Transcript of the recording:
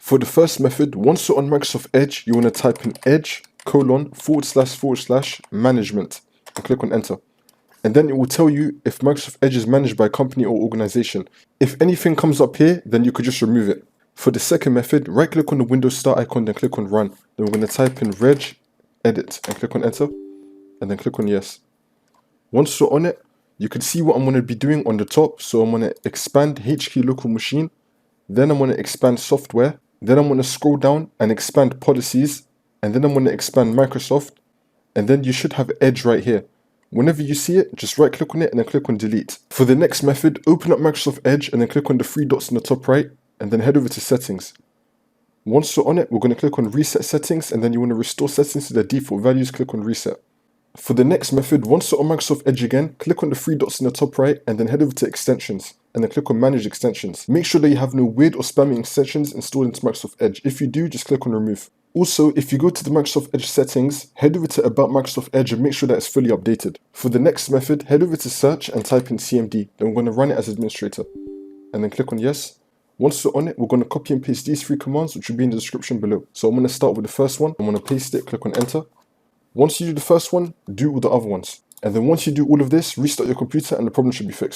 For the first method, once you're on Microsoft Edge, you want to type in edge://management and click on enter. And then it will tell you if Microsoft Edge is managed by a company or organization. If anything comes up here, then you could just remove it. For the second method, right click on the Windows Start icon, then click on run. Then we're going to type in reg edit and click on enter, and then click on yes. Once you're on it, you can see what I'm going to be doing on the top. So I'm going to expand HK local machine, then I'm going to expand software, then I'm going to scroll down and expand policies, and then I'm going to expand Microsoft, and then you should have Edge right here. Whenever you see it, just right click on it and then click on delete. For the next method, open up Microsoft Edge and then click on the three dots in the top right, and then head over to settings. Once you're on it, we're going to click on reset settings, and then you want to restore settings to their default values, click on reset. For the next method, once you're on Microsoft Edge again, click on the three dots in the top right, and then head over to extensions, and then click on manage extensions. Make sure that you have no weird or spamming extensions installed into Microsoft Edge. If you do, just click on remove. Also, if you go to the Microsoft Edge settings, head over to about Microsoft Edge and make sure that it's fully updated. For the next method, head over to search and type in CMD. Then we're going to run it as administrator, and then click on yes. Once you're on it, we're going to copy and paste these three commands, which will be in the description below. So I'm going to start with the first one. I'm going to paste it, click on enter. Once you do the first one, do all the other ones. And then once you do all of this, restart your computer and the problem should be fixed.